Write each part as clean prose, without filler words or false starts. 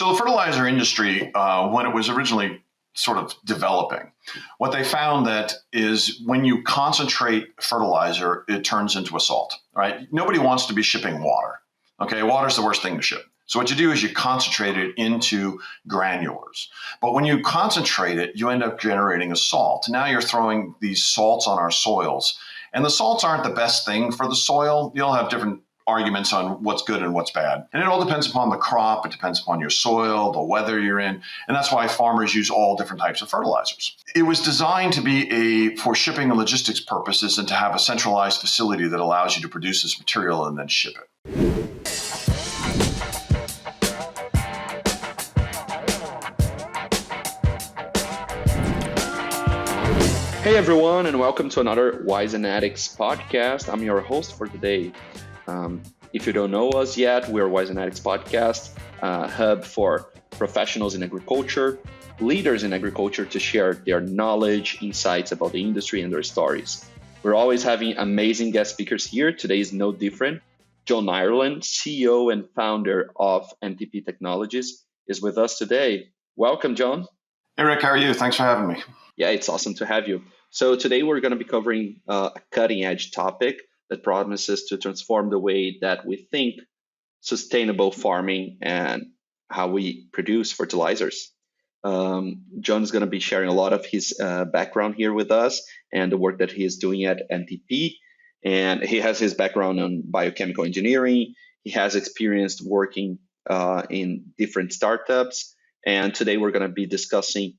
So the fertilizer industry, when it was originally sort of developing, what they found that is when you concentrate fertilizer, it turns into a salt, right? Nobody wants to be shipping water. Okay, water's the worst thing to ship. So what you do is you concentrate it into granulars. But when you concentrate it, you end up generating a salt. Now you're throwing these salts on our soils. And the salts aren't the best thing for the soil. You'll have different arguments on what's good and what's bad. And it all depends upon the crop. It depends upon your soil, the weather you're in. And that's why farmers use all different types of fertilizers. It was designed to be for shipping and logistics purposes and to have a centralized facility that allows you to produce this material and then ship it. Hey everyone, and welcome to another Wisenetix Podcast. I'm your host for today. If you don't know us yet, we're Wisenetix Podcast, a hub for professionals in agriculture, leaders in agriculture to share their knowledge, insights about the industry and their stories. We're always having amazing guest speakers here. Today is no different. John Ireland, CEO and founder of NTP Technologies, is with us today. Welcome, John. Hey Rick, how are you? Thanks for having me. Yeah, it's awesome to have you. So today we're going to be covering a cutting edge topic that promises to transform the way that we think sustainable farming and how we produce fertilizers. John is going to be sharing a lot of his background here with us and the work that he is doing at NTP. And he has his background on biochemical engineering. He has experience working in different startups. And today we're going to be discussing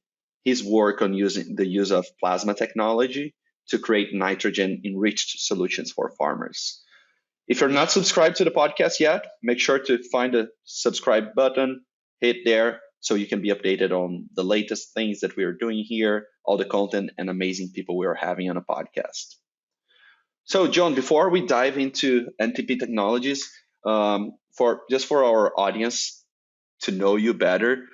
his work on using the use of plasma technology to create nitrogen-enriched solutions for farmers. If you're not subscribed to the podcast yet, make sure to find the subscribe button, hit there, so you can be updated on the latest things that we are doing here, all the content and amazing people we are having on a podcast. So, John, before we dive into NTP Technologies, for our audience to know you better,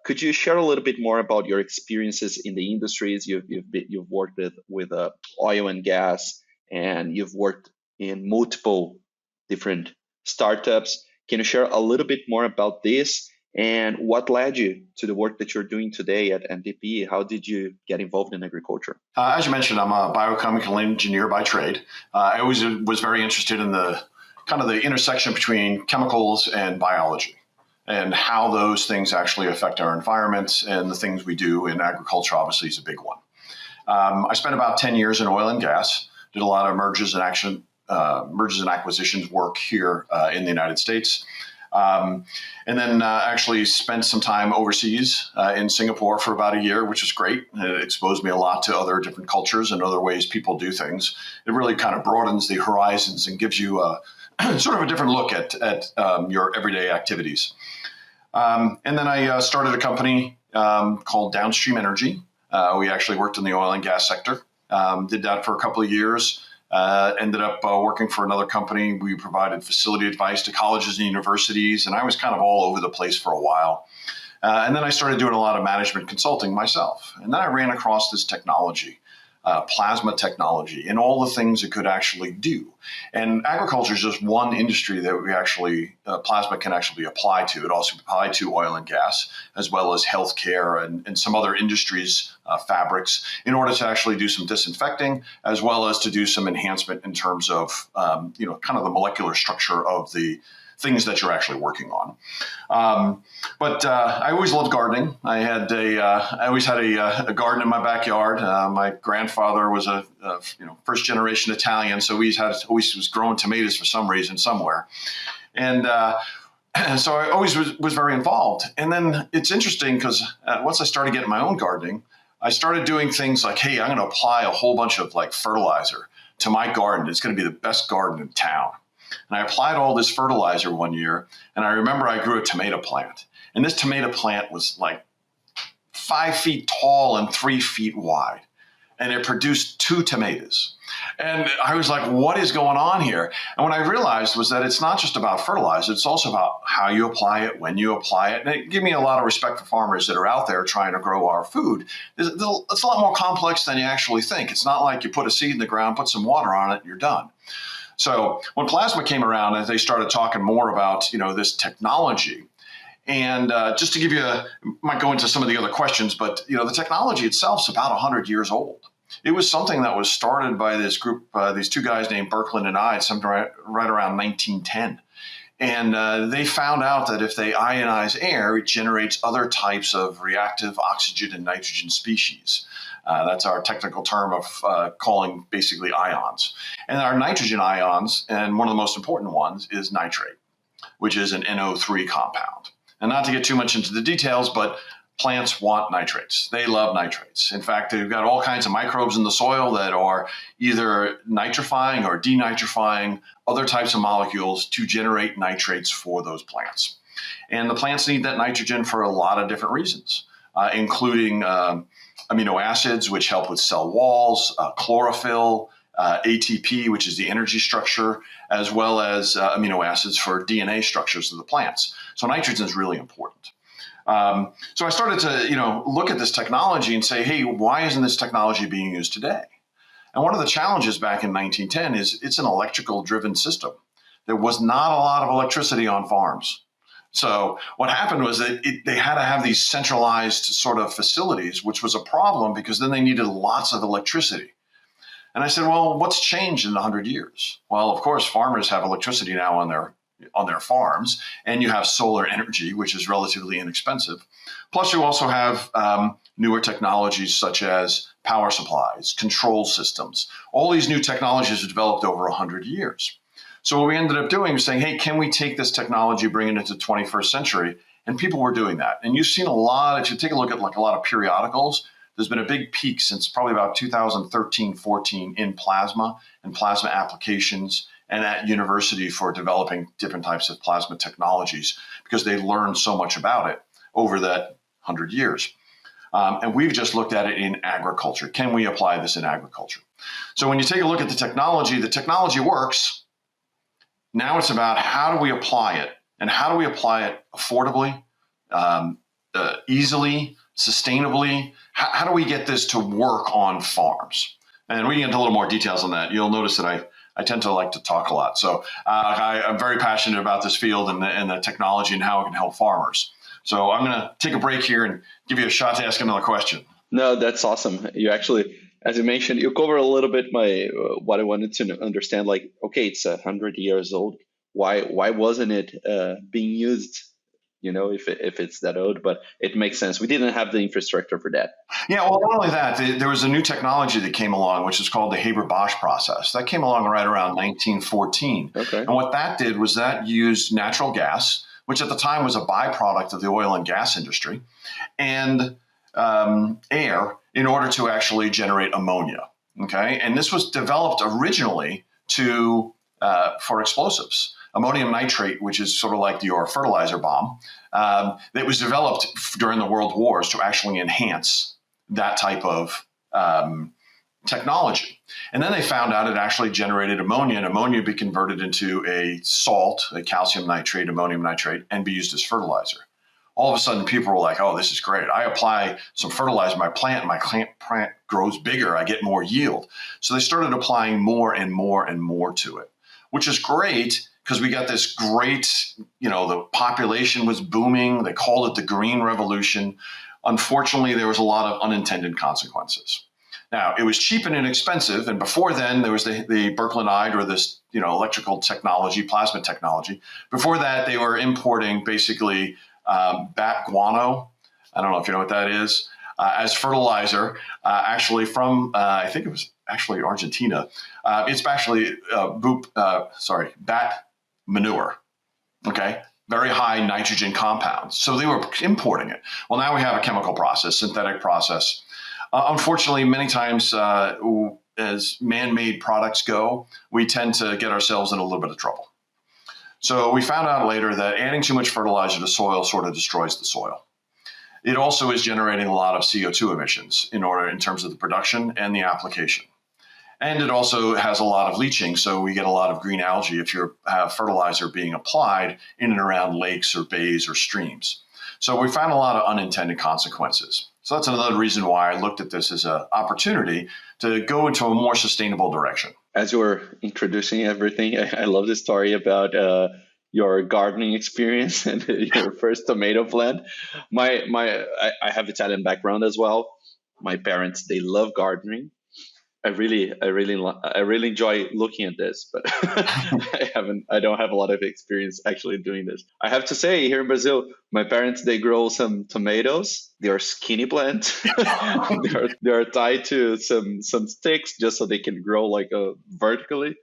could you share a little bit more about your experiences in the industries? You've worked with oil and gas, and you've worked in multiple different startups. Can you share a little bit more about this and what led you to the work that you're doing today at NTP? How did you get involved in agriculture? As you mentioned, I'm a biochemical engineer by trade. I always was very interested in the kind of the intersection between chemicals and biology, and how those things actually affect our environment, and the things we do in agriculture obviously is a big one. I spent about 10 years in oil and gas, did a lot of mergers and acquisitions work here in the United States. And then actually spent some time overseas in Singapore for about a year, which was great. It exposed me a lot to other different cultures and other ways people do things. It really kind of broadens the horizons and gives you sort of a different look at your everyday activities. And then I started a company called Downstream Energy. We actually worked in the oil and gas sector, did that for a couple of years, ended up working for another company. We provided facility advice to colleges and universities, and I was kind of all over the place for a while. And then I started doing a lot of management consulting myself. And then I ran across this technology, plasma technology, and all the things it could actually do. And agriculture is just one industry that we actually, plasma can actually apply to. It also applies to oil and gas, as well as healthcare and some other industries, fabrics, in order to actually do some disinfecting, as well as to do some enhancement in terms of, kind of the molecular structure of the things that you're actually working on. But I always loved gardening. I always had a garden in my backyard. My grandfather was a first generation Italian, so he always was growing tomatoes for some reason somewhere. And so I always was very involved. And then it's interesting because once I started getting my own gardening, I started doing things like, hey, I'm going to apply a whole bunch of fertilizer to my garden. It's going to be the best garden in town. And I applied all this fertilizer one year, and I remember I grew a tomato plant. And this tomato plant was 5 feet tall and 3 feet wide. And it produced 2 tomatoes. And I was like, what is going on here? And what I realized was that it's not just about fertilizer, it's also about how you apply it, when you apply it. And it gave me a lot of respect for farmers that are out there trying to grow our food. It's a lot more complex than you actually think. It's not like you put a seed in the ground, put some water on it, and you're done. So when plasma came around and they started talking more about, this technology, And just to give you might go into some of the other questions, but the technology itself is about 100 years old. It was something that was started by this group, these two guys named Birkeland and Ide, right around 1910. And they found out that if they ionize air, it generates other types of reactive oxygen and nitrogen species. That's our technical term of calling basically ions. And our nitrogen ions, and one of the most important ones, is nitrate, which is an NO3 compound. And not to get too much into the details, but plants want nitrates. They love nitrates. In fact, they've got all kinds of microbes in the soil that are either nitrifying or denitrifying other types of molecules to generate nitrates for those plants. And the plants need that nitrogen for a lot of different reasons, including amino acids, which help with cell walls, chlorophyll, ATP, which is the energy structure, as well as amino acids for DNA structures of the plants. So nitrogen is really important. So I started to, look at this technology and say, hey, why isn't this technology being used today? And one of the challenges back in 1910 is it's an electrical driven system. There was not a lot of electricity on farms. So what happened was that they had to have these centralized sort of facilities, which was a problem because then they needed lots of electricity. And I said, well, what's changed in 100 years? Well, of course, farmers have electricity now on their farms, and you have solar energy, which is relatively inexpensive. Plus, you also have newer technologies such as power supplies, control systems. All these new technologies have developed over 100 years. So what we ended up doing was saying, hey, can we take this technology, bring it into the 21st century? And people were doing that. And you've seen a lot, if you take a look at like a lot of periodicals, there's been a big peak since probably about 2013, 14 in plasma and plasma applications and at university for developing different types of plasma technologies because they learned so much about it over that 100 years. And we've just looked at it in agriculture. Can we apply this in agriculture? So when you take a look at the technology works. Now it's about how do we apply it, and how do we apply it affordably, easily, sustainably? How do we get this to work on farms? And we can get into a little more details on that. You'll notice that I tend to like to talk a lot. So I'm very passionate about this field and the technology and how it can help farmers. So I'm going to take a break here and give you a shot to ask another question. No, that's awesome. You actually, as you mentioned, you cover a little bit what I wanted to understand. Like, okay, it's 100 years old. Why wasn't it being used? If it's that old, but it makes sense. We didn't have the infrastructure for that. Yeah, well, not only that, there was a new technology that came along, which is called the Haber-Bosch process. That came along right around 1914. Okay. And what that did was that used natural gas, which at the time was a byproduct of the oil and gas industry, and air in order to actually generate ammonia. Okay, and this was developed originally for explosives. Ammonium nitrate, which is sort of like your fertilizer bomb, that was developed during the World Wars to actually enhance that type of technology. And then they found out it actually generated ammonia, and ammonia would be converted into a salt, a calcium nitrate, ammonium nitrate, and be used as fertilizer. All of a sudden, people were like, oh, this is great. I apply some fertilizer to my plant, and my plant grows bigger. I get more yield. So they started applying more and more and more to it, which is great because we got this great, the population was booming. They called it the Green Revolution. Unfortunately, there was a lot of unintended consequences. Now, it was cheap and inexpensive, and before then, there was the Birkeland Ide, or this, electrical technology, plasma technology. Before that, they were importing basically bat guano. I don't know if you know what that is, as fertilizer, actually from, I think it was actually Argentina. It's actually bat manure. Okay. Very high nitrogen compounds. So they were importing it. Well, now we have a chemical process, synthetic process. Unfortunately, many times as man-made products go, we tend to get ourselves in a little bit of trouble. So we found out later that adding too much fertilizer to soil sort of destroys the soil. It also is generating a lot of CO2 emissions in terms of the production and the application. And it also has a lot of leaching, so we get a lot of green algae if you have fertilizer being applied in and around lakes or bays or streams. So we found a lot of unintended consequences. So that's another reason why I looked at this as an opportunity to go into a more sustainable direction. As you were introducing everything, I love the story about your gardening experience and your first tomato plant. I have Italian background as well. My parents, they love gardening. I really enjoy looking at this, but I don't have a lot of experience actually doing this. I have to say, here in Brazil, my parents, they grow some tomatoes. They are skinny plants. They are tied to some sticks just so they can grow like vertically,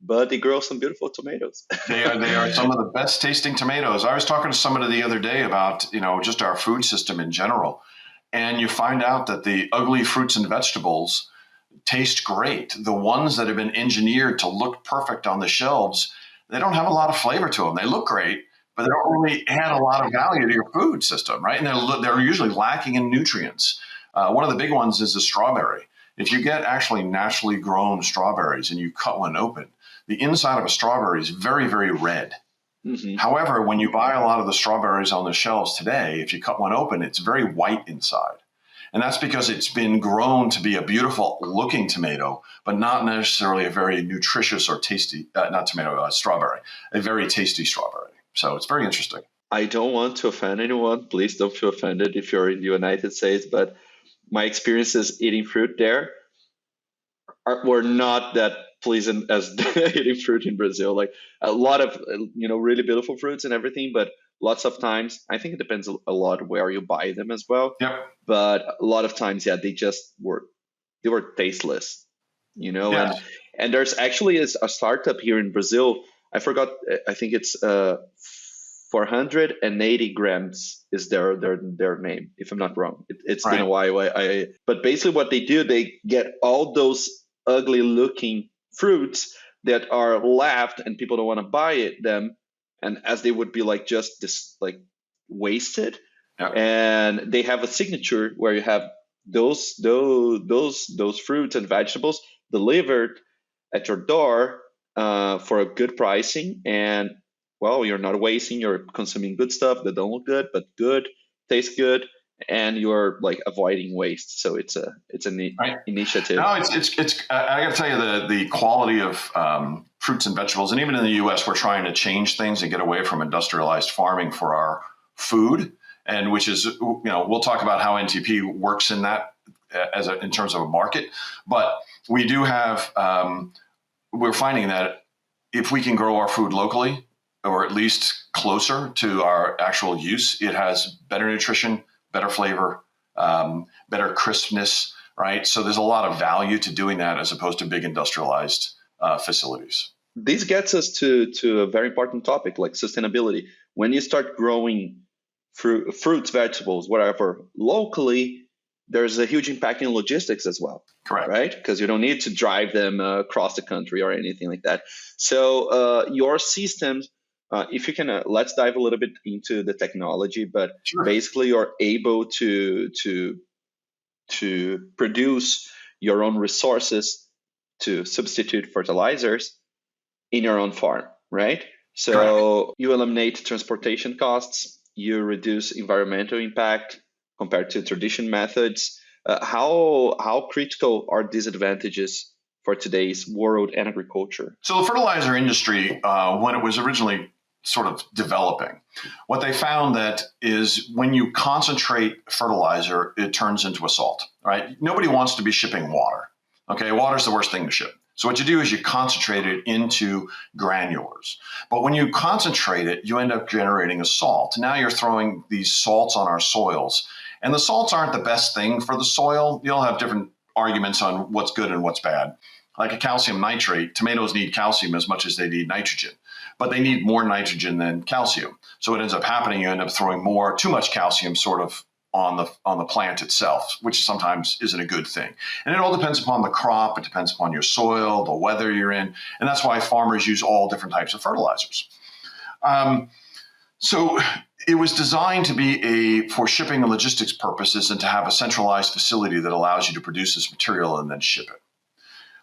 but they grow some beautiful tomatoes. They are some of the best tasting tomatoes. I was talking to somebody the other day about, just our food system in general, and you find out that the ugly fruits and vegetables taste great. The ones that have been engineered to look perfect on the shelves, they don't have a lot of flavor to them. They look great, but they don't really add a lot of value to your food system, right? And they're usually lacking in nutrients. One of the big ones is the strawberry. If you get actually naturally grown strawberries and you cut one open, the inside of a strawberry is very, very red. Mm-hmm. However, when you buy a lot of the strawberries on the shelves today, if you cut one open, it's very white inside. And that's because it's been grown to be a beautiful looking tomato, but not necessarily a very nutritious or tasty, strawberry, a very tasty strawberry. So it's very interesting. I don't want to offend anyone. Please don't feel offended if you're in the United States, but my experiences eating fruit there were not that pleasant as eating fruit in Brazil. Like a lot of, really beautiful fruits and everything, but lots of times, I think it depends a lot where you buy them as well. Yep. But a lot of times, they just were tasteless, Yes. And there's actually a startup here in Brazil. I forgot. I think it's 480 grams is their name, if I'm not wrong. It's Right. been a while. But basically, what they do, they get all those ugly looking fruits that are left, and people don't want to buy them. And as they would be like just this like wasted, Yep. and they have a signature where you have those fruits and vegetables delivered at your door for a good pricing, and well, you're not wasting, you're consuming good stuff that don't look good but good, taste good, and you're like avoiding waste. So it's a neat Right. initiative. No, it's I got to tell you the quality of fruits and vegetables, and even in the U.S., we're trying to change things and get away from industrialized farming for our food, and which is we'll talk about how NTP works in that in terms of a market, but we do have we're finding that if we can grow our food locally, or at least closer to our actual use, it has better nutrition, better flavor, better crispness, right? So there's a lot of value to doing that as opposed to big industrialized facilities. This gets us to a very important topic like sustainability. When you start growing fruits, vegetables, whatever, locally, there's a huge impact in logistics as well. Correct. Right? Because you don't need to drive them across the country or anything like that. So your systems, if you can, let's dive a little bit into the technology, but Sure. Basically you're able to produce your own resources to substitute fertilizers in your own farm, right? So Correct. You eliminate transportation costs, you reduce environmental impact compared to traditional methods. How critical are these advantages for today's world and agriculture? So the fertilizer industry, when it was originally sort of developing, what they found that is when you concentrate fertilizer, it turns into a salt, right? Nobody wants to be shipping water. Okay, water's the worst thing to ship. So what you do is you concentrate it into granulars. But when you concentrate it, you end up generating a salt. Now you're throwing these salts on our soils. And the salts aren't the best thing for the soil. You'll have different arguments on what's good and what's bad. Like a calcium nitrate, tomatoes need calcium as much as they need nitrogen, but they need more nitrogen than calcium. So what ends up happening, you end up throwing too much calcium sort of on the plant itself, which sometimes isn't a good thing. And it all depends upon the crop. It depends upon your soil, the weather you're in. And that's why farmers use all different types of fertilizers. So it was designed to be for shipping and logistics purposes and to have a centralized facility that allows you to produce this material and then ship it.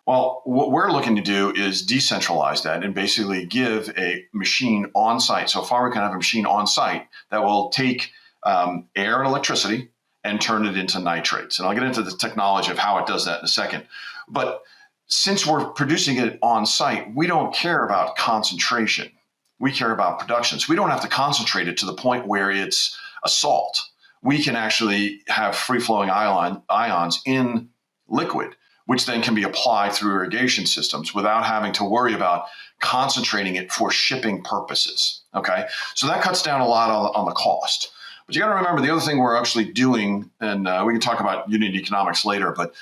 Well, what we're looking to do is decentralize that and basically give a machine on site. So a farmer can have a machine on site that will take air and electricity and turn it into nitrates. And I'll get into the technology of how it does that in a second. But since we're producing it on site, we don't care about concentration. We care about production. So we don't have to concentrate it to the point where it's a salt. We can actually have free-flowing ions in liquid, which then can be applied through irrigation systems without having to worry about concentrating it for shipping purposes. Okay, so that cuts down a lot on the cost. But you got to remember the other thing we're actually doing, and we can talk about unit economics later, but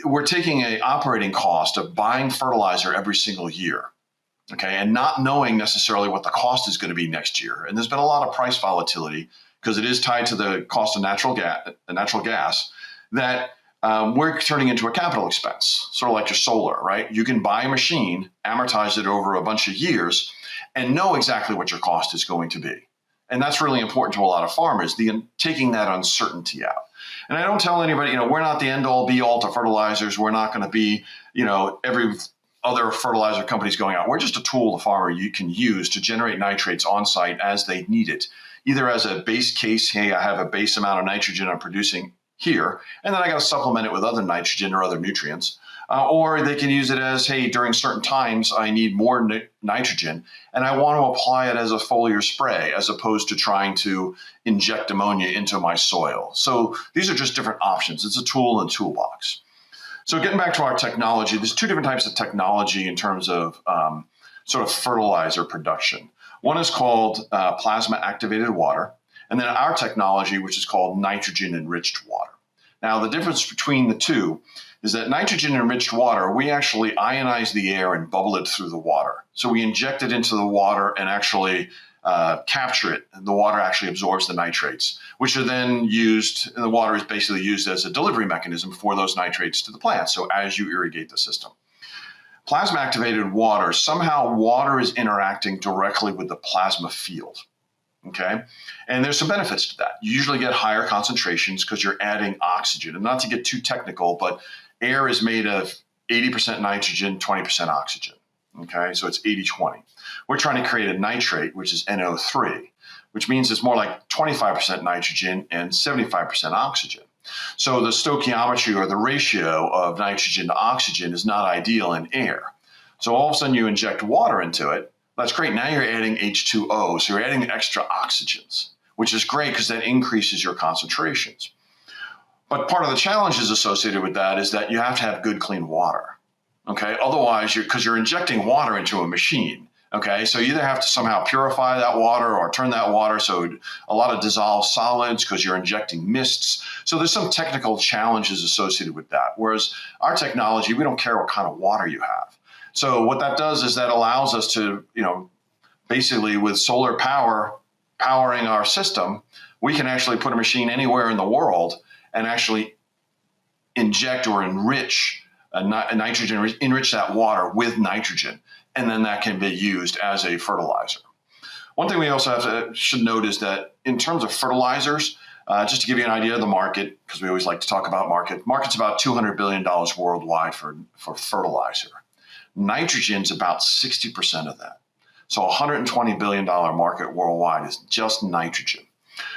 we're taking an operating cost of buying fertilizer every single year, okay, and not knowing necessarily what the cost is going to be next year. And there's been a lot of price volatility because it is tied to the cost of natural gas that we're turning into a capital expense, sort of like your solar, right? You can buy a machine, amortize it over a bunch of years, and know exactly what your cost is going to be. And that's really important to a lot of farmers, taking that uncertainty out. And I don't tell anybody, we're not the end all be all to fertilizers. We're not going to be, every other fertilizer companies going out. We're just a tool the farmer you can use to generate nitrates on site as they need it, either as a base case, hey, I have a base amount of nitrogen I'm producing here, and then I got to supplement it with other nitrogen or other nutrients. Or they can use it as, hey, during certain times I need more nitrogen and I want to apply it as a foliar spray as opposed to trying to inject ammonia into my soil. So these are just different options. It's a tool and toolbox. So getting back to our technology, there's two different types of technology in terms of sort of fertilizer production. One is called plasma activated water, and then our technology, which is called nitrogen-enriched water. Now, the difference between the two is that nitrogen-enriched water, we actually ionize the air and bubble it through the water. So we inject it into the water and actually capture it, and the water actually absorbs the nitrates, which are then used, and the water is basically used as a delivery mechanism for those nitrates to the plant, so as you irrigate the system. Plasma activated water, somehow water is interacting directly with the plasma field. Okay, and there's some benefits to that. You usually get higher concentrations because you're adding oxygen. And not to get too technical, but air is made of 80% nitrogen, 20% oxygen. Okay, so it's 80-20. We're trying to create a nitrate, which is NO3, which means it's more like 25% nitrogen and 75% oxygen. So the stoichiometry, or the ratio of nitrogen to oxygen, is not ideal in air. So all of a sudden you inject water into it. That's great. Now you're adding H2O, so you're adding extra oxygens, which is great because that increases your concentrations. But part of the challenges associated with that is that you have to have good, clean water. Okay, otherwise, because you're injecting water into a machine. Okay, so you either have to somehow purify that water or turn that water so a lot of dissolved solids because you're injecting mists. So there's some technical challenges associated with that. Whereas our technology, we don't care what kind of water you have. So what that does is that allows us to, basically with solar power powering our system, we can actually put a machine anywhere in the world and actually inject or enrich nitrogen, enrich that water with nitrogen, and then that can be used as a fertilizer. One thing we also should note is that in terms of fertilizers, just to give you an idea of the market, because we always like to talk about market's about $200 billion worldwide for fertilizer. Nitrogen's about 60% of that. So $120 billion market worldwide is just nitrogen.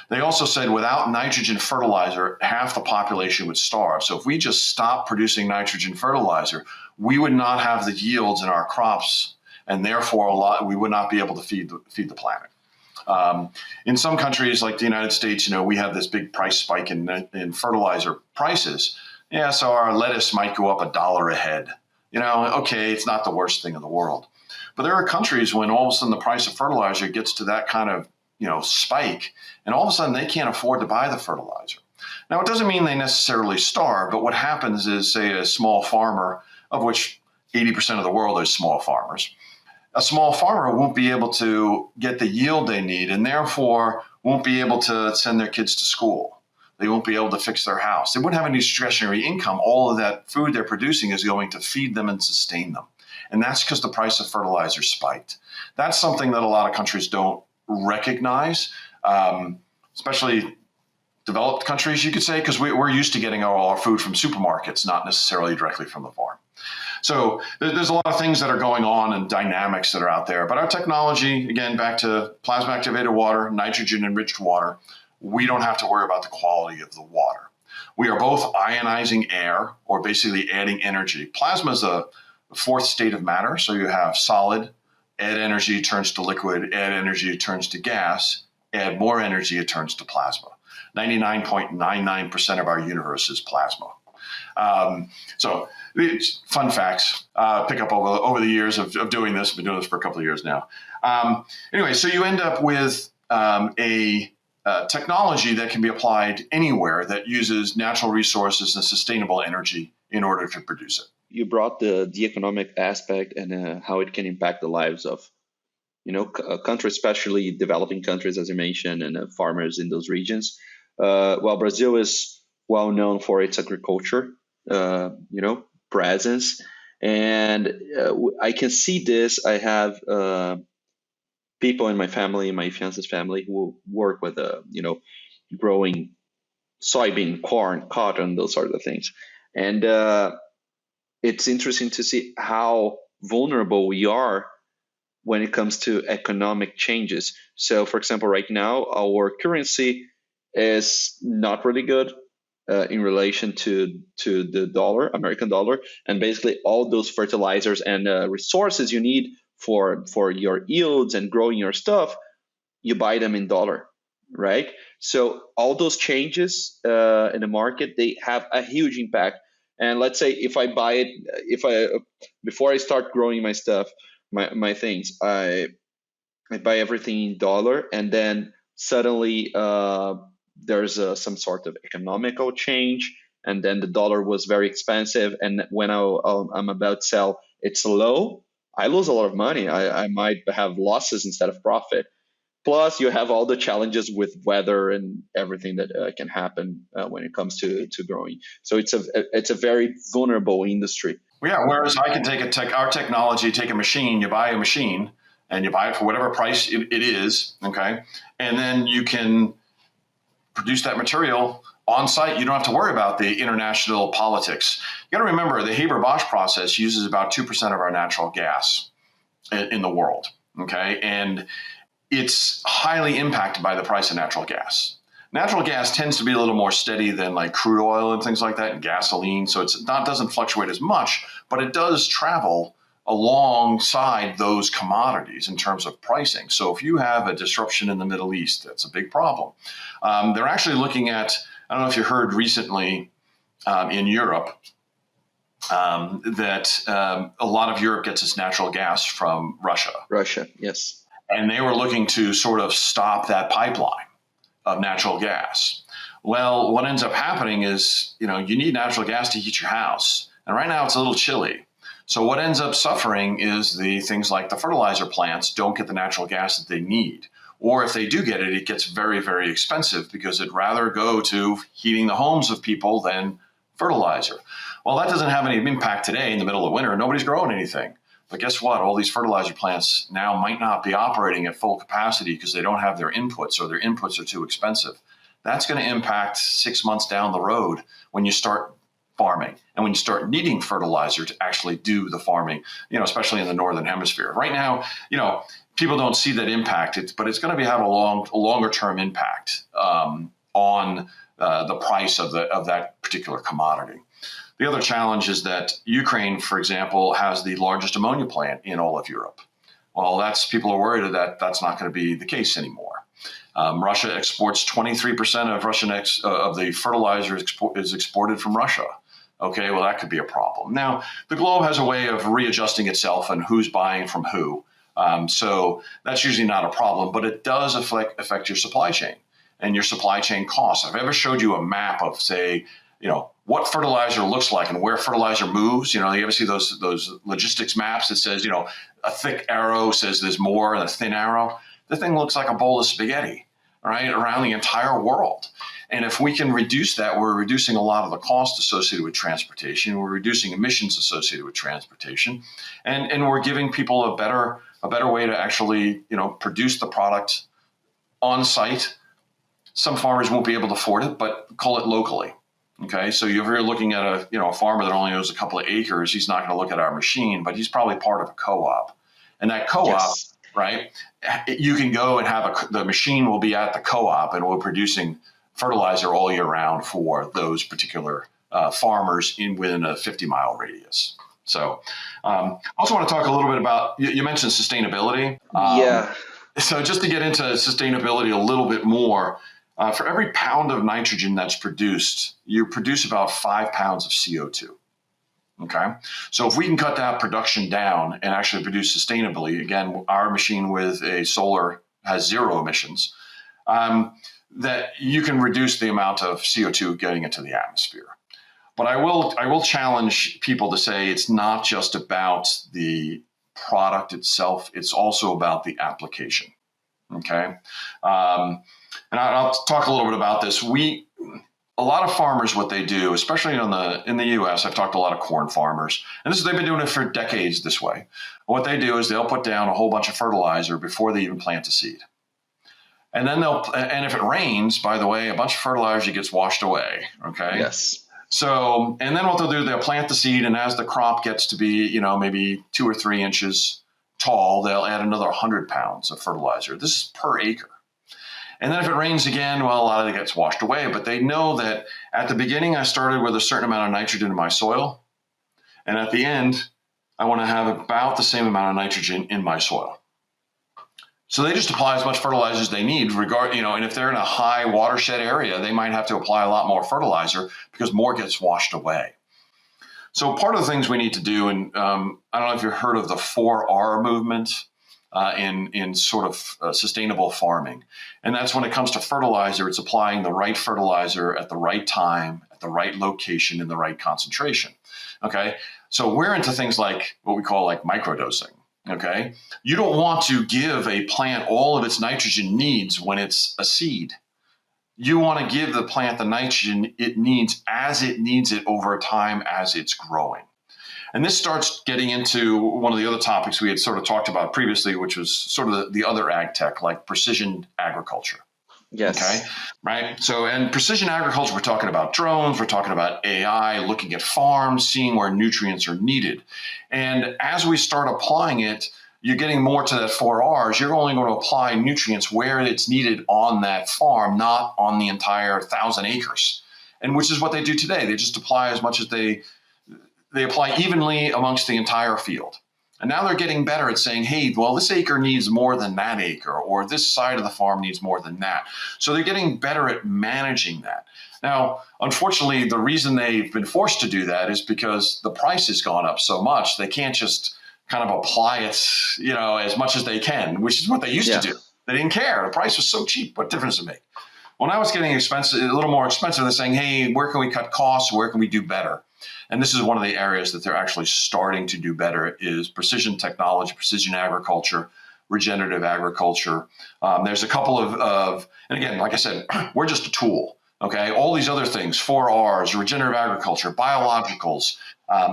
They also said without nitrogen fertilizer, half the population would starve. So if we just stop producing nitrogen fertilizer, we would not have the yields in our crops, and therefore we would not be able to feed the planet. In some countries like the United States, we have this big price spike in fertilizer prices. Yeah, so our lettuce might go up $1 a head. Okay, it's not the worst thing in the world. But there are countries when all of a sudden the price of fertilizer gets to that kind of spike, and all of a sudden they can't afford to buy the fertilizer. Now, it doesn't mean they necessarily starve, but what happens is, say, a small farmer, of which 80% of the world is small farmers, a small farmer won't be able to get the yield they need and therefore won't be able to send their kids to school. They won't be able to fix their house. They wouldn't have any discretionary income. All of that food they're producing is going to feed them and sustain them. And that's because the price of fertilizer spiked. That's something that a lot of countries don't recognize, especially developed countries, you could say, because we're used to getting all our food from supermarkets, not necessarily directly from the farm. So there's a lot of things that are going on and dynamics that are out there. But our technology, again, back to plasma activated water, nitrogen enriched water, we don't have to worry about the quality of the water. We are both ionizing air or basically adding energy. Plasma is a fourth state of matter. So you have solid, add energy, it turns to liquid, add energy, it turns to gas, add more energy, it turns to plasma. 99.99% of our universe is plasma. So it's fun facts, pick up over the years of doing this. I've been doing this for a couple of years now. Anyway, so you end up with a technology that can be applied anywhere that uses natural resources and sustainable energy in order to produce it. You brought the economic aspect and how it can impact the lives of countries, especially developing countries, as you mentioned, and farmers in those regions. Well, Brazil is well known for its agriculture, presence, and I can see this. I have people in my family, my fiance's family, who work with growing soybean, corn, cotton, those sort of things, and it's interesting to see how vulnerable we are when it comes to economic changes. So, for example, right now, our currency is not really good in relation to the dollar, American dollar, and basically all those fertilizers and resources you need for your yields and growing your stuff, you buy them in dollar, right? So all those changes in the market, they have a huge impact. And let's say if I buy it, before I start growing my stuff, my things, I buy everything in dollar, and then suddenly there's some sort of economical change, and then the dollar was very expensive, and when I'm about to sell, it's low. I lose a lot of money. I might have losses instead of profit. Plus, you have all the challenges with weather and everything that can happen when it comes to growing. So it's a very vulnerable industry. Well, yeah. Whereas I can take our technology, take a machine, you buy a machine, and you buy it for whatever price it is, okay, and then you can produce that material on site. You don't have to worry about the international politics. You got to remember the Haber-Bosch process uses about 2% of our natural gas in the world, okay, and it's highly impacted by the price of natural gas. Natural gas tends to be a little more steady than like crude oil and things like that, and gasoline. So doesn't fluctuate as much, but it does travel alongside those commodities in terms of pricing. So if you have a disruption in the Middle East, that's a big problem. They're actually looking at, I don't know if you heard recently in Europe, that a lot of Europe gets its natural gas from Russia. Russia, yes. And they were looking to sort of stop that pipeline of natural gas. Well, what ends up happening is, you need natural gas to heat your house. And right now it's a little chilly. So what ends up suffering is the things like the fertilizer plants don't get the natural gas that they need. Or if they do get it, it gets very, very expensive because it'd rather go to heating the homes of people than fertilizer. Well, that doesn't have any impact today in the middle of winter. Nobody's growing anything. But guess what? All these fertilizer plants now might not be operating at full capacity because they don't have their inputs, or their inputs are too expensive. That's going to impact 6 months down the road when you start farming and when you start needing fertilizer to actually do the farming, especially in the Northern Hemisphere. Right now, people don't see that impact, but it's going to have a longer term impact on the price of that particular commodity. The other challenge is that Ukraine, for example, has the largest ammonia plant in all of Europe. Well, people are worried that that's not going to be the case anymore. Russia exports 23% of the fertilizer is exported from Russia. Okay, well, that could be a problem. Now, the globe has a way of readjusting itself and who's buying from who. So that's usually not a problem, but it does affect your supply chain and your supply chain costs. I've ever showed you a map of, say, what fertilizer looks like and where fertilizer moves. You ever see those logistics maps that says, a thick arrow says there's more and a thin arrow? The thing looks like a bowl of spaghetti, right, around the entire world. And if we can reduce that, we're reducing a lot of the cost associated with transportation. We're reducing emissions associated with transportation, and we're giving people a better way to actually, produce the product on site. Some farmers won't be able to afford it, but cull it locally. Okay, so if you're looking at a farmer that only owns a couple of acres, he's not going to look at our machine, but he's probably part of a co-op. And that co-op, yes, right, you can go and have the machine will be at the co-op, and we're producing fertilizer all year round for those particular farmers within a 50-mile radius. So I also want to talk a little bit about, you mentioned sustainability. Yeah. So just to get into sustainability a little bit more, for every pound of nitrogen that's produced, you produce about 5 pounds of CO2. Okay. So if we can cut that production down and actually produce sustainably, again, our machine with a solar has zero emissions, that you can reduce the amount of CO2 getting into the atmosphere. But I will challenge people to say it's not just about the product itself, it's also about the application. Okay. And I'll talk a little bit about this. A lot of farmers, what they do, especially in the U.S., I've talked to a lot of corn farmers, and they've been doing it for decades this way. What they do is they'll put down a whole bunch of fertilizer before they even plant a seed. And then and if it rains, by the way, a bunch of fertilizer gets washed away. Okay. Yes. So, and then what they'll do, they'll plant the seed, and as the crop gets to be, maybe 2 or 3 inches tall, they'll add another 100 pounds of fertilizer. This is per acre. And then if it rains again, well, a lot of it gets washed away. But they know that at the beginning, I started with a certain amount of nitrogen in my soil. And at the end, I want to have about the same amount of nitrogen in my soil. So they just apply as much fertilizer as they need, and if they're in a high watershed area, they might have to apply a lot more fertilizer because more gets washed away. So part of the things we need to do, and I don't know if you've heard of the 4R movement in sort of sustainable farming. And that's when it comes to fertilizer, it's applying the right fertilizer at the right time, at the right location, in the right concentration. Okay, so we're into things like what we call like microdosing. Okay, you don't want to give a plant all of its nitrogen needs when it's a seed. You want to give the plant the nitrogen it needs as it needs it over time as it's growing. And this starts getting into one of the other topics we had sort of talked about previously, which was sort of the other ag tech, like precision agriculture. Yes. Okay. Right. So, and precision agriculture, we're talking about drones, we're talking about AI, looking at farms, seeing where nutrients are needed. And as we start applying it, you're getting more to that 4Rs. You're only going to apply nutrients where it's needed on that farm, not on the entire 1,000 acres. And which is what they do today. They just apply as much as they apply evenly amongst the entire field. And now they're getting better at saying, hey, well, this acre needs more than that acre, or this side of the farm needs more than that. So they're getting better at managing that. Now, unfortunately, the reason they've been forced to do that is because the price has gone up so much, they can't just kind of apply it, as much as they can, which is what they used to do. They didn't care. The price was so cheap. What difference does it make? Well, now it's getting expensive, a little more expensive. They're saying, hey, where can we cut costs? Where can we do better? And this is one of the areas that they're actually starting to do better is precision technology, precision agriculture, regenerative agriculture. There's a couple of, and again, like I said, we're just a tool. Okay, all these other things, 4Rs, regenerative agriculture, biologicals,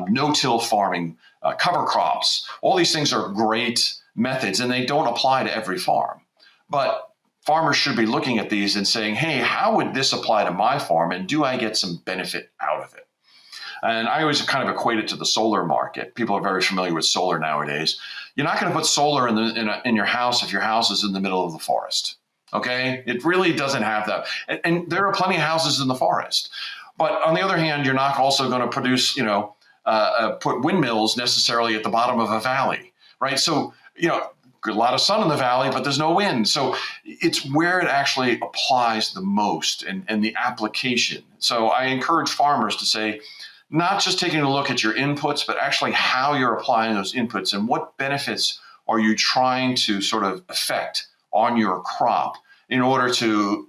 no-till farming, cover crops, all these things are great methods and they don't apply to every farm. But farmers should be looking at these and saying, hey, how would this apply to my farm and do I get some benefit out of it? And I always kind of equate it to the solar market. People are very familiar with solar nowadays. You're not going to put solar in your house if your house is in the middle of the forest. Okay, it really doesn't have that. And there are plenty of houses in the forest. But on the other hand, you're not also going to produce, put windmills necessarily at the bottom of a valley, right? So, a lot of sun in the valley, but there's no wind. So it's where it actually applies the most and the application. So I encourage farmers to say, not just taking a look at your inputs, but actually how you're applying those inputs and what benefits are you trying to sort of affect on your crop in order to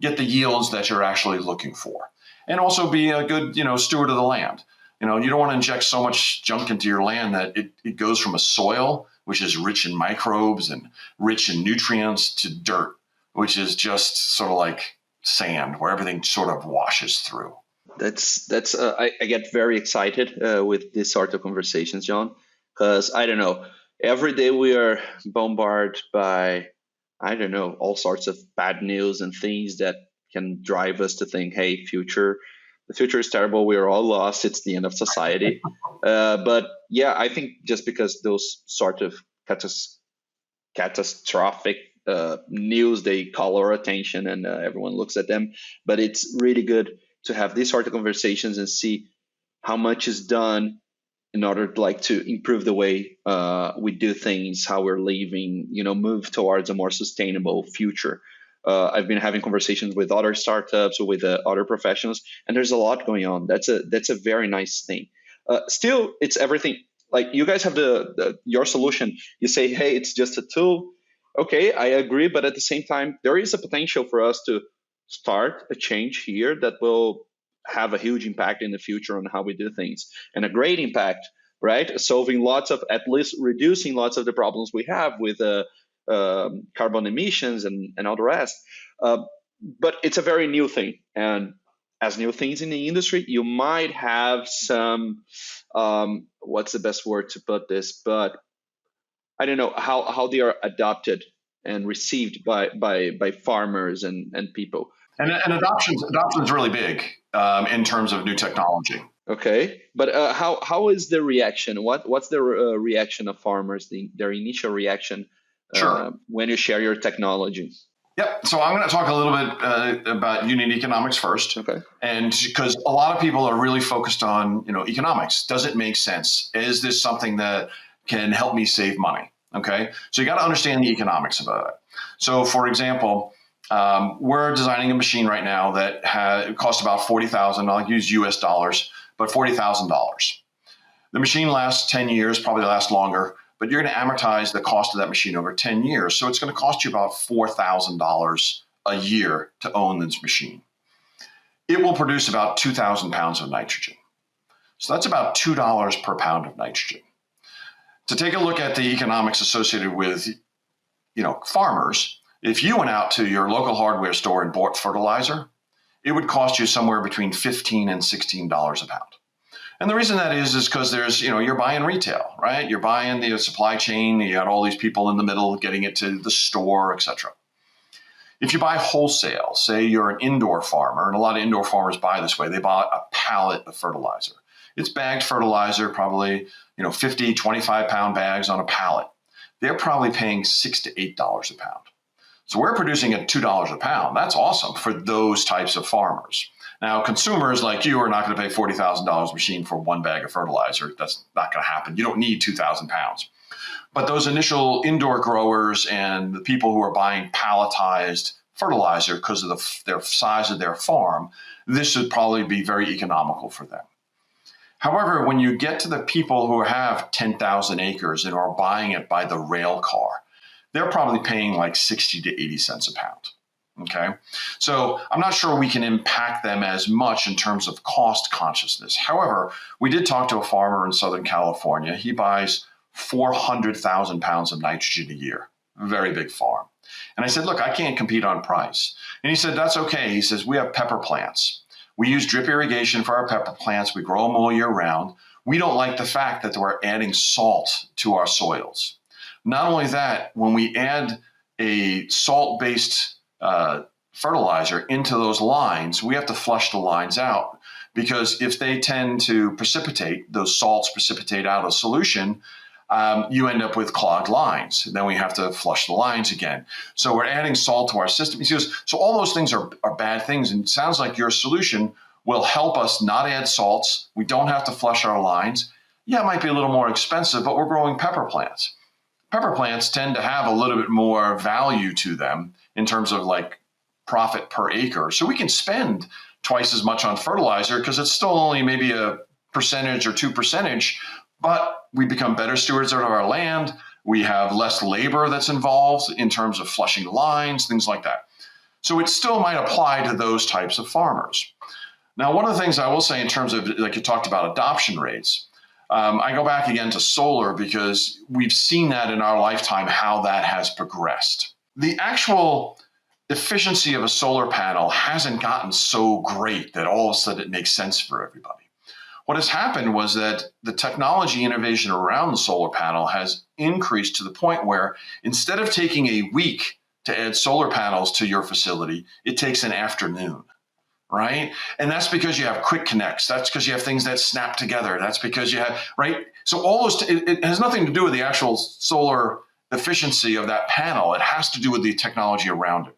get the yields that you're actually looking for. And also be a good, steward of the land. You don't want to inject so much junk into your land that it goes from a soil, which is rich in microbes and rich in nutrients, to dirt, which is just sort of like sand, where everything sort of washes through. I get very excited with this sort of conversations, John, because I don't know, every day we are bombarded by, all sorts of bad news and things that can drive us to think, hey, the future is terrible. We are all lost. It's the end of society. But yeah, I think just because those sort of catastrophic news, they call our attention and everyone looks at them. But it's really good to have these sort of conversations and see how much is done in order to improve the way we do things, how we're living, move towards a more sustainable future. I've been having conversations with other startups or with other professionals, and there's a lot going on. That's a very nice thing. Still, it's everything. Like, you guys have your solution. You say, hey, it's just a tool. Okay, I agree, but at the same time, there is a potential for us to start a change here that will have a huge impact in the future on how we do things, and a great impact, right? Solving at least reducing lots of the problems we have with carbon emissions and all the rest. But it's a very new thing. And as new things in the industry, you might have some, what's the best word to put this? But I don't know how they are adopted and received by farmers and people. And adoption's really big in terms of new technology. Okay, but how is the reaction? What's the reaction of farmers? Their initial reaction Sure. when you share your technology? Yep. So I'm going to talk a little bit about unit economics first. Okay. And because a lot of people are really focused on, economics. Does it make sense? Is this something that can help me save money? Okay. So you got to understand the economics about it. So, for example, we're designing a machine right now that costs about $40,000. I'll use US dollars, but $40,000. The machine lasts 10 years, probably lasts longer, but you're going to amortize the cost of that machine over 10 years. So it's going to cost you about $4,000 a year to own this machine. It will produce about 2,000 pounds of nitrogen. So that's about $2 per pound of nitrogen. To take a look at the economics associated with, farmers, if you went out to your local hardware store and bought fertilizer, it would cost you somewhere between $15 and $16 a pound. And the reason that is because there's, you're buying retail, right? You're buying the supply chain. You got all these people in the middle getting it to the store, etc. If you buy wholesale, say you're an indoor farmer, and a lot of indoor farmers buy this way, they buy a pallet of fertilizer. It's bagged fertilizer, probably, 50, 25 pound bags on a pallet. They're probably paying $6 to $8 a pound. So we're producing at $2 a pound. That's awesome for those types of farmers. Now, consumers like you are not going to pay $40,000 a machine for one bag of fertilizer. That's not going to happen. You don't need 2,000 pounds. But those initial indoor growers and the people who are buying palletized fertilizer because of their size of their farm, this should probably be very economical for them. However, when you get to the people who have 10,000 acres and are buying it by the rail car, they're probably paying like 60 to 80 cents a pound. Okay, so I'm not sure we can impact them as much in terms of cost consciousness. However, we did talk to a farmer in Southern California. He buys 400,000 pounds of nitrogen a year, a very big farm. And I said, look, I can't compete on price. And he said, that's okay. He says, we have pepper plants. We use drip irrigation for our pepper plants. We grow them all year round. We don't like the fact that we're adding salt to our soils. Not only that, when we add a salt-based fertilizer into those lines, we have to flush the lines out, because if they tend to precipitate, those salts precipitate out of solution, you end up with clogged lines. Then we have to flush the lines again. So we're adding salt to our system. He says, so all those things are bad things. And it sounds like your solution will help us not add salts. We don't have to flush our lines. Yeah, it might be a little more expensive, but we're growing pepper plants. Pepper plants tend to have a little bit more value to them in terms of like profit per acre. So we can spend twice as much on fertilizer because it's still only maybe a percentage or 2%, but we become better stewards of our land. We have less labor that's involved in terms of flushing lines, things like that. So it still might apply to those types of farmers. Now, one of the things I will say in terms of, like you talked about adoption rates, I go back again to solar because we've seen that in our lifetime, how that has progressed. The actual efficiency of a solar panel hasn't gotten so great that all of a sudden it makes sense for everybody. What has happened was that the technology innovation around the solar panel has increased to the point where instead of taking a week to add solar panels to your facility, it takes an afternoon. Right? And that's because you have quick connects. That's because you have things that snap together. That's because you have, right? So all those, it has nothing to do with the actual solar efficiency of that panel. It has to do with the technology around it.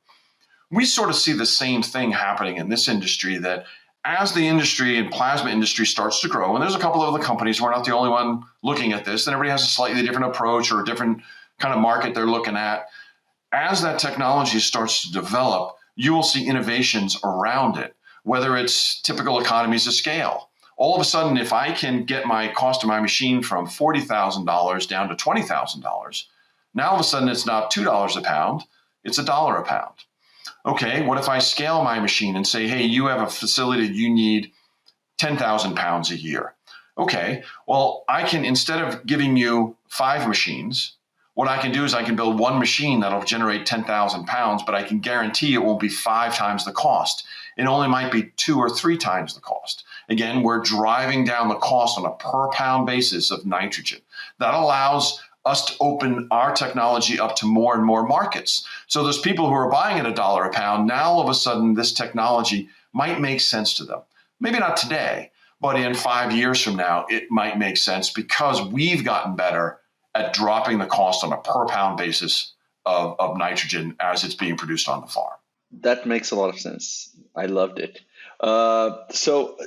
We sort of see the same thing happening in this industry, that as the industry and plasma industry starts to grow, and there's a couple of other companies, we're not the only one looking at this, and everybody has a slightly different approach or a different kind of market they're looking at. As that technology starts to develop, you will see innovations around it, whether it's typical economies of scale. All of a sudden, if I can get my cost of my machine from $40,000 down to $20,000, now all of a sudden it's not $2 a pound, it's $1 a pound. Okay, what if I scale my machine and say, hey, you have a facility that you need 10,000 pounds a year? Okay, well, I can, instead of giving you 5 machines, what I can do is I can build one machine that'll generate 10,000 pounds, but I can guarantee it won't be 5 times the cost. It only might be 2 or 3 times the cost. Again, we're driving down the cost on a per pound basis of nitrogen. That allows us to open our technology up to more and more markets. So those people who are buying at $1 a pound, now all of a sudden this technology might make sense to them. Maybe not today, but in 5 years from now, it might make sense because we've gotten better at dropping the cost on a per pound basis of nitrogen as it's being produced on the farm. That makes a lot of sense. I loved it. So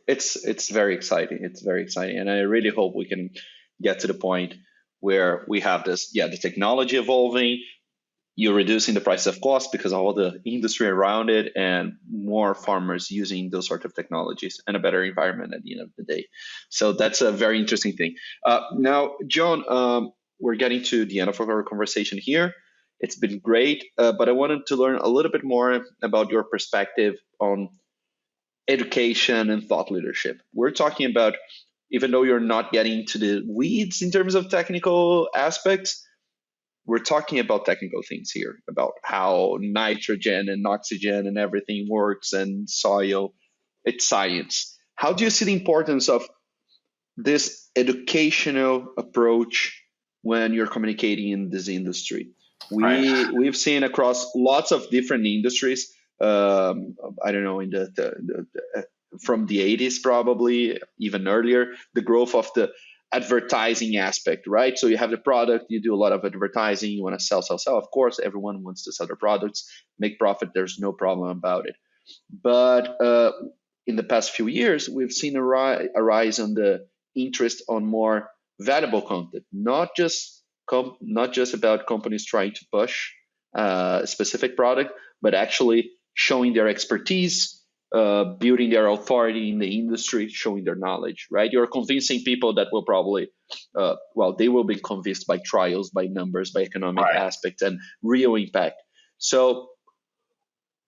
it's very exciting. It's very exciting, and I really hope we can get to the point where we have this, the technology evolving, you're reducing the price of cost because of all the industry around it, and more farmers using those sort of technologies and a better environment at the end of the day. So that's a very interesting thing. Now, John, we're getting to the end of our conversation here. It's been great, but I wanted to learn a little bit more about your perspective on education and thought leadership. We're talking about, even though you're not getting to the weeds in terms of technical aspects, we're talking about technical things here, about how nitrogen and oxygen and everything works and soil. It's science. How do you see the importance of this educational approach when you're communicating in this industry? We've seen across lots of different industries. I don't know, in the from the 80s, probably even earlier, the growth of the advertising aspect, right? So you have the product, you do a lot of advertising, you want to sell. Of course, everyone wants to sell their products, make profit. There's no problem about it. But in the past few years, we've seen a rise on the interest on more valuable content, not just about companies trying to push a specific product, but actually showing their expertise, building their authority in the industry, showing their knowledge, right? You're convincing people that will probably, they will be convinced by trials, by numbers, by economic aspects, and real impact. So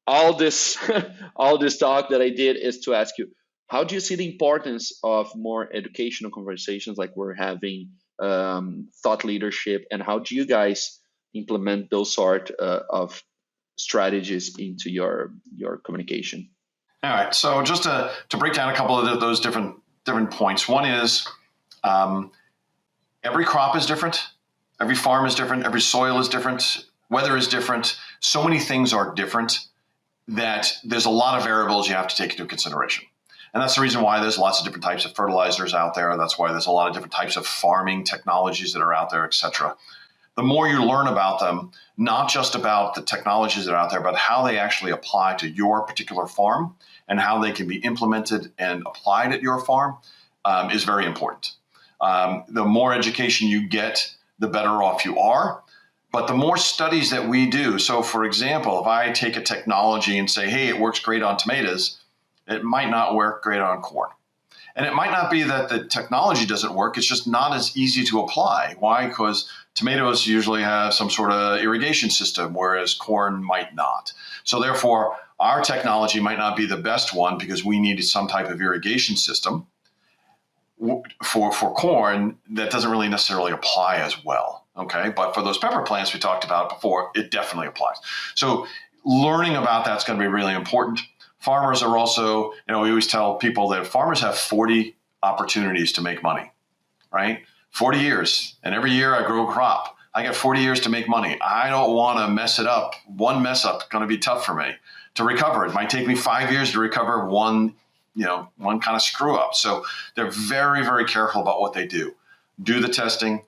all this talk that I did is to ask you, how do you see the importance of more educational conversations like we're having, thought leadership, and how do you guys implement those sort of strategies into your communication? All right. So just to break down a couple of those different points. One is every crop is different. Every farm is different. Every soil is different. Weather is different. So many things are different that there's a lot of variables you have to take into consideration. And that's the reason why there's lots of different types of fertilizers out there. That's why there's a lot of different types of farming technologies that are out there, et cetera. The more you learn about them, not just about the technologies that are out there, but how they actually apply to your particular farm and how they can be implemented and applied at your farm is very important. The more education you get, the better off you are. But the more studies that we do, so for example, if I take a technology and say, hey, it works great on tomatoes, it might not work great on corn. And it might not be that the technology doesn't work, it's just not as easy to apply. Why? Because tomatoes usually have some sort of irrigation system, whereas corn might not. So therefore, our technology might not be the best one because we needed some type of irrigation system for corn that doesn't really necessarily apply as well. Okay, but for those pepper plants we talked about before, it definitely applies. So learning about that's going to be really important. Farmers are also, we always tell people that farmers have 40 opportunities to make money, right? 40 years. And every year I grow a crop. I got 40 years to make money. I don't want to mess it up. One mess up is going to be tough for me to recover. It might take me 5 years to recover one kind of screw up. So they're very, very careful about what they do. Do the testing,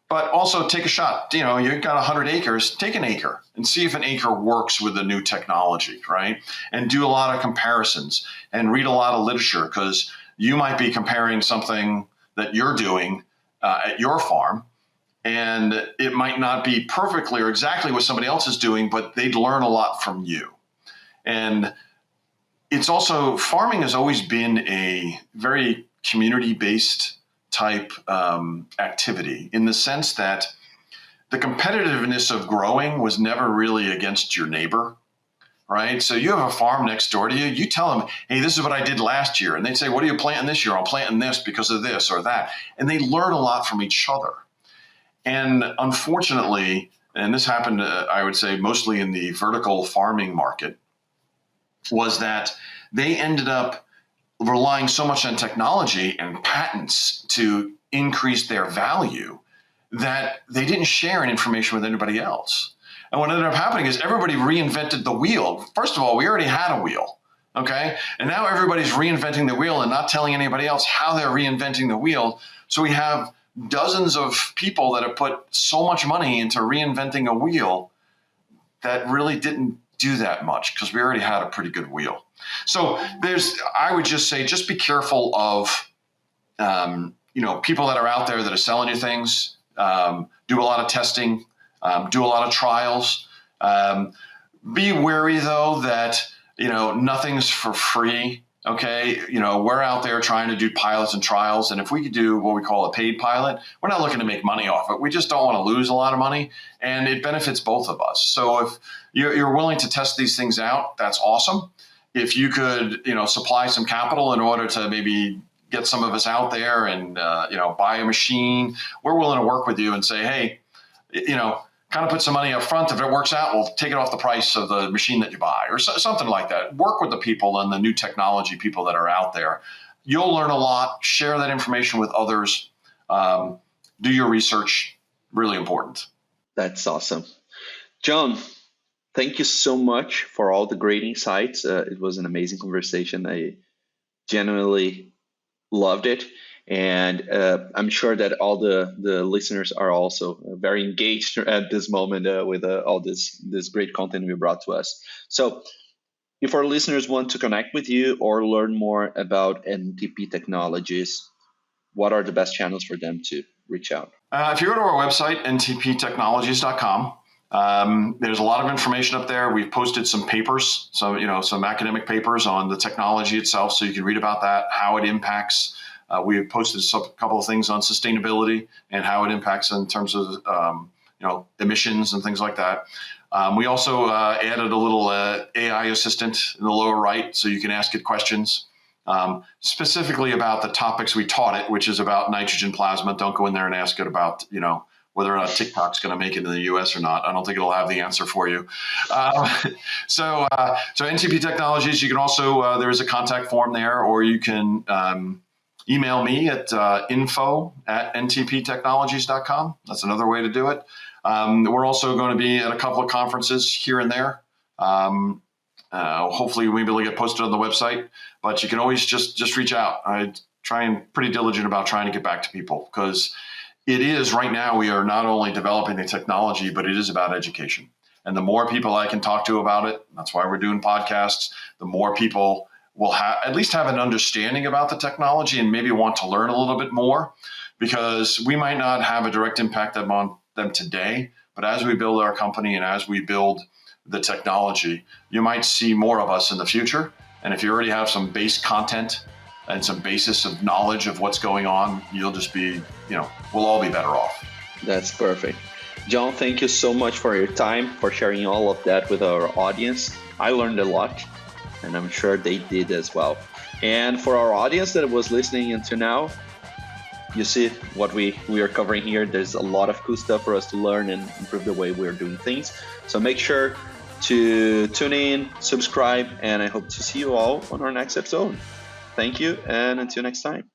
But also take a shot. You've got 100 acres, take an acre and see if an acre works with the new technology, right? And do a lot of comparisons and read a lot of literature, because you might be comparing something that you're doing at your farm, and it might not be perfectly or exactly what somebody else is doing, but they'd learn a lot from you. And it's also, farming has always been a very community-based type activity, in the sense that the competitiveness of growing was never really against your neighbor, right? So you have a farm next door to you, you tell them, hey, this is what I did last year. And they'd say, what are you planting this year? I'm planting this because of this or that. And they learn a lot from each other. And unfortunately, and this happened, I would say, mostly in the vertical farming market, was that they ended up relying so much on technology and patents to increase their value that they didn't share information with anybody else. And what ended up happening is everybody reinvented the wheel. First of all, we already had a wheel, okay? And now everybody's reinventing the wheel and not telling anybody else how they're reinventing the wheel. So we have dozens of people that have put so much money into reinventing a wheel that really didn't do that much, because we already had a pretty good wheel. So I would just say, just be careful of, people that are out there that are selling you things. Do a lot of testing, do a lot of trials. Be wary though that, nothing's for free. Okay. We're out there trying to do pilots and trials. And if we could do what we call a paid pilot, we're not looking to make money off it. We just don't want to lose a lot of money, and it benefits both of us. So if you're willing to test these things out, that's awesome. If you could, supply some capital in order to maybe get some of us out there and, buy a machine, we're willing to work with you and say, hey, kind of put some money up front. If it works out, we'll take it off the price of the machine that you buy, or something like that. Work with the people and the new technology people that are out there. You'll learn a lot. Share that information with others. Do your research. Really important. That's awesome. John, thank you so much for all the great insights. It was an amazing conversation. I genuinely loved it. And I'm sure that all the listeners are also very engaged at this moment with all this great content you brought to us. So if our listeners want to connect with you or learn more about NTP Technologies, what are the best channels for them to reach out? If you go to our website, ntptechnologies.com, there's a lot of information up there. We've posted some papers, some academic papers on the technology itself, so you can read about that, how it impacts. We have posted a couple of things on sustainability and how it impacts in terms of emissions and things like that. We also added a little AI assistant in the lower right, so you can ask it questions specifically about the topics we taught it, which is about nitrogen plasma. Don't go in there and ask it about whether or not TikTok's going to make it in the U.S. or not. I don't think it'll have the answer for you. So NTP Technologies. You can also there is a contact form there, or you can email me at info@ntptechnologies.com. That's another way to do it. We're also going to be at a couple of conferences here and there. Hopefully we'll be able to get posted on the website, but you can always just reach out. I try and pretty diligent about trying to get back to people, because it is right now, we are not only developing the technology, but it is about education. And the more people I can talk to about it, that's why we're doing podcasts, the more people will at least have an understanding about the technology and maybe want to learn a little bit more, because we might not have a direct impact on them today, but as we build our company and as we build the technology, you might see more of us in the future. And if you already have some base content and some basis of knowledge of what's going on, you'll just be, we'll all be better off. That's perfect. John, thank you so much for your time, for sharing all of that with our audience. I learned a lot, and I'm sure they did as well. And for our audience that was listening until now, you see what we are covering here. There's a lot of cool stuff for us to learn and improve the way we're doing things. So make sure to tune in, subscribe, and I hope to see you all on our next episode. Thank you, and until next time.